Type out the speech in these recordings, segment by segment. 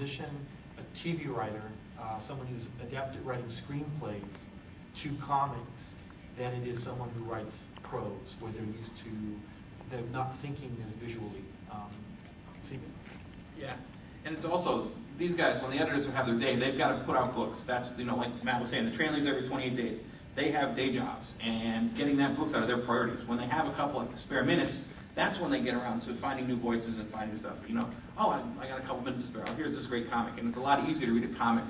transition a TV writer, someone who's adept at writing screenplays, to comics than it is someone who writes prose, where they're not thinking as visually. Yeah, and it's also, these guys, when the editors have their day, they've got to put out books. That's, like Matt was saying, the train leaves every 28 days. They have day jobs, and getting that books out of their priorities. When they have a couple of spare minutes, that's when they get around to finding new voices and finding new stuff. Oh, I got a couple minutes to spare. Oh, here's this great comic. And it's a lot easier to read a comic.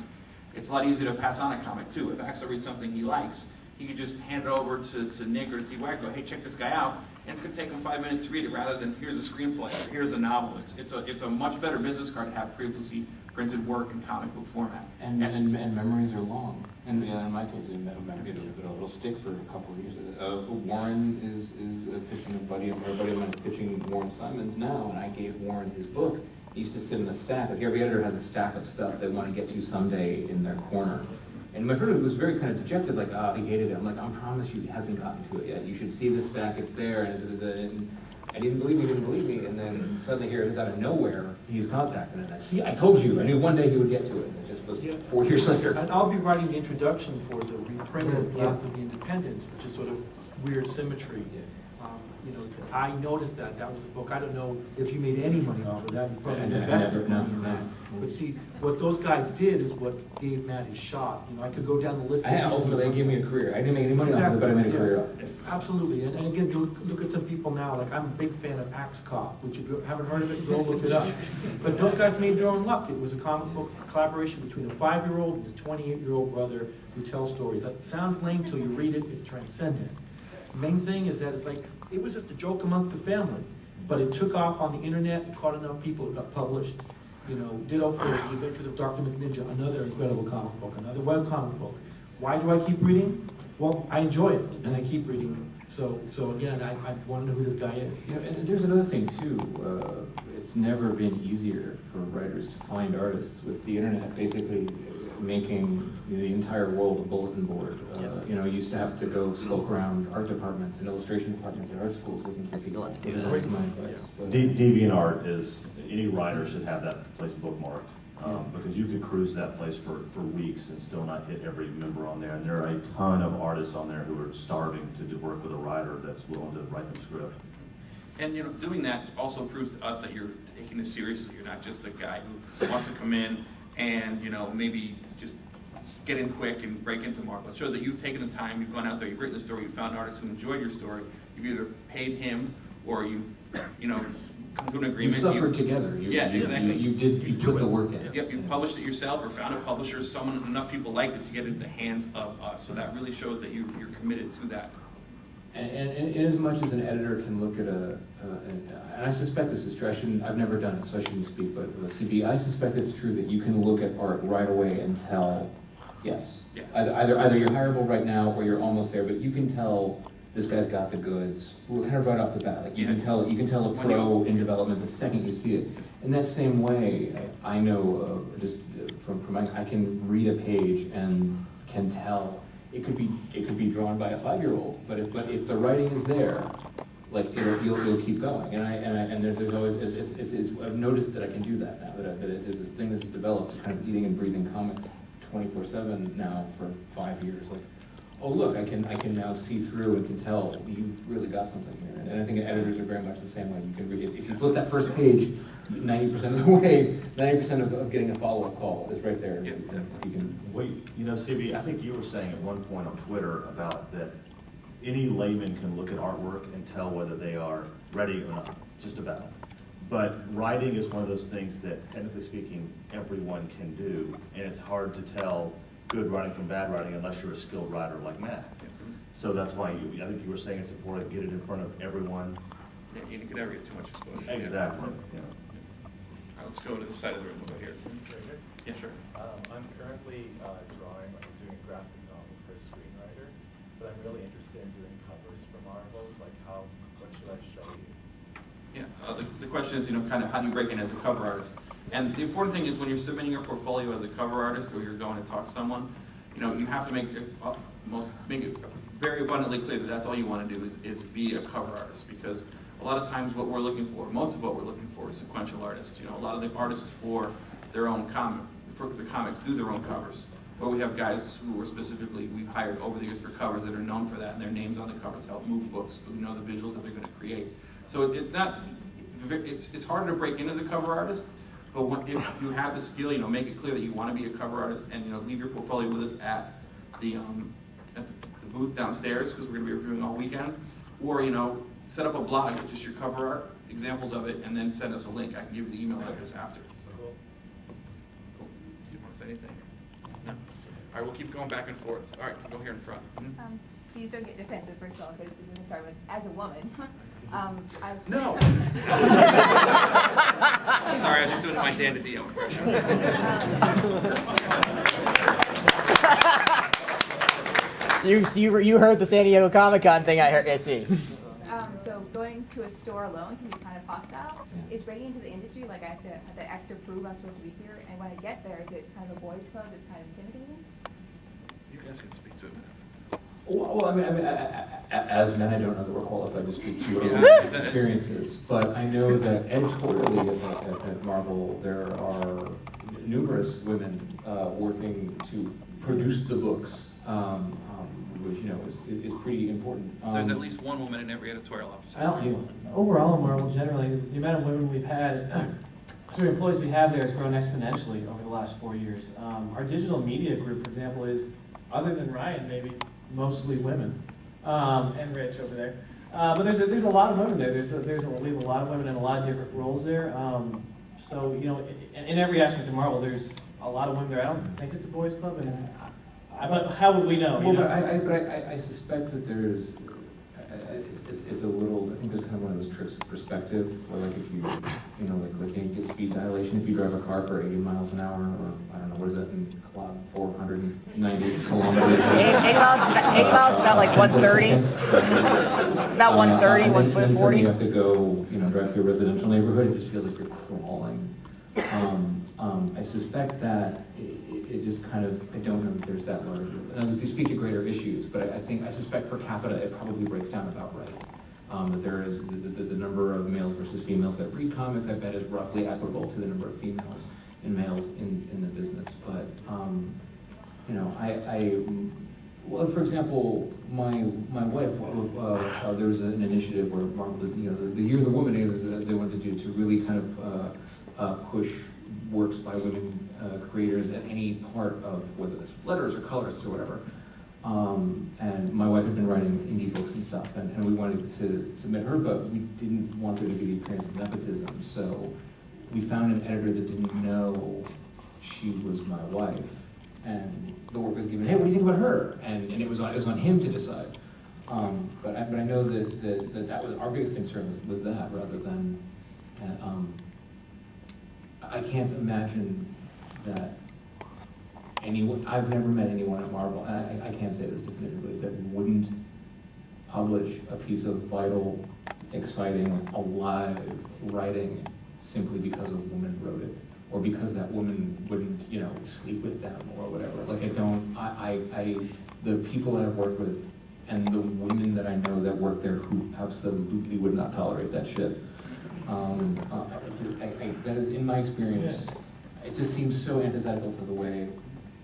It's a lot easier to pass on a comic, too. If Axel reads something he likes, he could just hand it over to Nick or to Steve Wagner, go, hey, check this guy out. And it's going to take him 5 minutes to read it, rather than here's a screenplay or here's a novel. It's a much better business card to have previously printed work in comic book format. And memories are long. And in my case, it'll stick for a couple of years. Warren is pitching a buddy of mine is pitching Warren Simons now, and I gave Warren his book. He used to sit in a stack. Like every editor has a stack of stuff they want to get to someday in their corner. And my friend was very kind of dejected, like, he hated it. I'm like, I promise you, he hasn't gotten to it yet. You should see the stack, it's there. And I didn't believe me. And then suddenly here it is out of nowhere, he's contacting it. See, I told you, I knew one day he would get to it. And it just was 4 years later. And I'll be writing the introduction for the reprinted Blast of the Independents, which is sort of weird symmetry. I noticed that was a book. I don't know if you made any money off of that. You probably invested money in that. But see, what those guys did is what gave Matt his shot. I could go down the list. Ultimately, they gave me a career. I didn't make any money off of it, but I made a career off it. Absolutely. And again, look at some people now. Like, I'm a big fan of Axe Cop, which if you haven't heard of it, go look it up. But those guys made their own luck. It was a comic book collaboration between a 5-year-old and his 28-year-old brother who tells stories. That sounds lame till you read it. It's transcendent. The main thing is that it's like, it was just a joke amongst the family, but it took off on the internet. It caught enough people. It got published. Ditto for The Adventures of Dr. McNinja, another incredible comic book, another web comic book. Why do I keep reading? Well, I enjoy it, and I keep reading. So again, I want to know who this guy is. And there's another thing too. It's never been easier for writers to find artists with the internet basically making the entire world a bulletin board. You used to have to go skulk around art departments and illustration departments at art schools looking for people. DeviantArt is, any writer should have that place bookmarked, because you could cruise that place for weeks and still not hit every member on there. And there are a ton of artists on there who are starving to work with a writer that's willing to write them script. And doing that also proves to us that you're taking this seriously. You're not just a guy who wants to come in and maybe just get in quick and break into Marvel. It shows that you've taken the time, you've gone out there, you've written the story, you've found artists who enjoyed your story, you've either paid him or you've come to an agreement. You suffered together. Exactly. You put the work in. Yep, you've published it yourself or found a publisher, enough people liked it to get it in the hands of us. So that really shows that you're committed to that. And as much as an editor can look at and I suspect this is true, I've never done it, so I shouldn't speak, but CB, I suspect it's true that you can look at art right away and tell, yes, either you're hireable right now or you're almost there, but you can tell this guy's got the goods. We're kind of right off the bat. Like you can tell a pro in development the second you see it. In that same way, I know just from I can read a page and can tell. It could be drawn by a 5-year-old, but if the writing is there, like you'll keep going. And there's always I've noticed that I can do that now. That there's this thing that's developed, kind of eating and breathing comics 24/7 now for 5 years. Like, oh look, I can now see through and can tell you really got something here. And I think editors are very much the same way. You can read if you flip that first page, 90% of the way, 90% of getting a follow-up call is right there. Yeah. You can. Wait, CB, I think you were saying at one point on Twitter about that any layman can look at artwork and tell whether they are ready or not, just about. But writing is one of those things that, technically speaking, everyone can do, and it's hard to tell good writing from bad writing unless you're a skilled writer like Matt. So that's why I think you were saying it's important to get it in front of everyone. Yeah, you could never get too much exposure. Exactly. Yeah. All right, let's go to the side of the room. We'll go here. Yeah, sure. I'm currently drawing, I'm doing a graphic novel for a screenwriter, but I'm really interested in doing covers for Marvel. Like, what should I show you? Yeah, the question is, kind of how do you break in as a cover artist? And the important thing is when you're submitting your portfolio as a cover artist or you're going to talk to someone, you have to make it very abundantly clear that that's all you want to do is be a cover artist, because a lot of times what we're looking for, most of what we're looking for is sequential artists. A lot of the artists for their own the comics do their own covers. Or we have guys who are specifically, we've hired over the years for covers that are known for that, and their names on the covers help move books, because we know the visuals that they're going to create. So it's not, it's harder to break in as a cover artist, but if you have the skill, make it clear that you want to be a cover artist, and leave your portfolio with us at the booth downstairs, because we're going to be reviewing all weekend, or set up a blog with just your cover art, examples of it, and then send us a link. I can give you the email address after. So, cool. Do you want to say anything? No. All right, we'll keep going back and forth. All right, go here in front. Please don't get defensive, first of all, because this is going to start with, as a woman. No! Sorry, I'm just doing my Dan DiDio impression. You heard the San Diego Comic-Con thing I see. So going to a store alone can be kind of hostile. Is breaking into the industry, like I have to have that extra proof I'm supposed to be here, and when I get there, is it kind of a boys' club that's kind of intimidating? You guys can speak to it. Well, I mean, as men, I don't know that we're qualified to speak to your own experiences, but I know that editorially at Marvel, there are numerous women working to produce the books, which is pretty important. There's at least one woman in every editorial office. Overall, in Marvel, generally, the amount of women we've had, so the employees we have there has grown exponentially over the last 4 years. Our digital media group, for example, is, other than Ryan, maybe mostly women, and Rich over there. But there's a lot of women there. We have a lot of women in a lot of different roles there. So in every aspect of Marvel, there's a lot of women there. I don't think it's a boys' club, and but how would we know? Well, but I suspect that there's, it's a little, I think there's kind of one of those tricks of perspective, where like if you, like you get speed dilation, if you drive a car for 80 miles an hour, or I don't know, what is that in 490 kilometers? 8 miles is about like 130. It's about 130, 140. You have to go, drive through a residential neighborhood, it just feels like you're crawling. I suspect that it just kind of, I don't know that there's that large, and as you speak to greater issues, but I suspect per capita it probably breaks down about right. That there is, the number of males versus females that read comics, I bet, is roughly equitable to the number of females and males in the business. But, well, for example, my wife, there's an initiative where Marvel, the Year of the Woman is they wanted to do to really kind of push works by women creators at any part of, whether it's letters or colorists or whatever. And my wife had been writing indie books and stuff, and we wanted to submit her, but we didn't want there to be the appearance of nepotism. So we found an editor that didn't know she was my wife, and the work was given, hey, what do you think about her? And it was on him to decide. But I know that was our biggest concern was that, rather than I can't imagine that anyone, I've never met anyone at Marvel, and I can't say this definitively, that wouldn't publish a piece of vital, exciting, alive writing simply because a woman wrote it, or because that woman wouldn't, sleep with them or whatever. Like the people that I've worked with and the women that I know that work there who absolutely would not tolerate that shit. That is, in my experience, it just seems so antithetical to the way,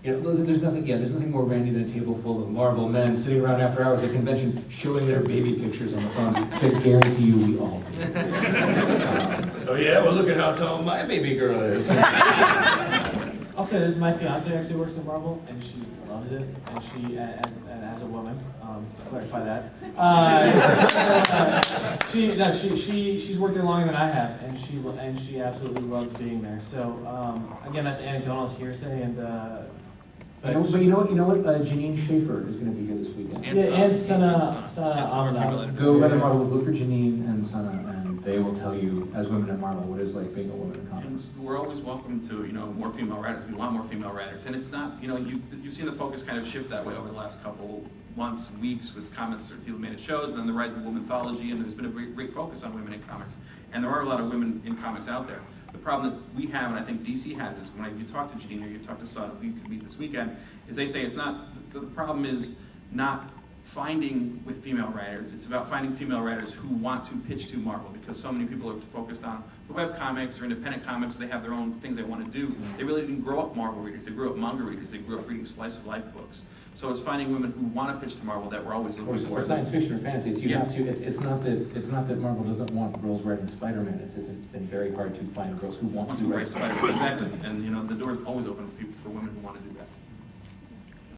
there's nothing more randy than a table full of Marvel men sitting around after hours at convention showing their baby pictures on the phone. I guarantee you we all do. Oh yeah, well look at how tall my baby girl is. I'll say this, my fiance actually works at Marvel, and she loves it, and she, and as a woman, to clarify that, she's worked there longer than I have, and she absolutely loves being there. So, again, that's anecdotal hearsay, and, but you know what? Janine Schaefer is going to be here this weekend. And Sana Amanda. Go by the Marvel, look for Janine and Sana, and they will tell you, as women at Marvel, what it's like being a woman in comics. And we're always welcome to, more female writers. We want more female writers. And it's not, you've seen the focus kind of shift that way over the last couple months, weeks, with comments that people made at shows, and then the rise of womanthology, and there's been a great focus on women in comics. And there are a lot of women in comics out there. The problem that we have, and I think DC has, is when you talk to Janine or you talk to Sana, who you can meet this weekend, is they say it's not, the problem is not finding with female writers. It's about finding female writers who want to pitch to Marvel, because so many people are focused on web comics or independent comics, they have their own things they want to do. They really didn't grow up Marvel readers. They grew up manga readers. They grew up reading slice of life books. So it's finding women who want to pitch to Marvel that we're always looking for. Or science fiction or fantasy. It's, you Yeah. have to. It's not that Marvel doesn't want girls writing Spider-Man. It's been very hard to find girls who want to write Spider-Man. Exactly. And the door's always open for people, for women who want to do that.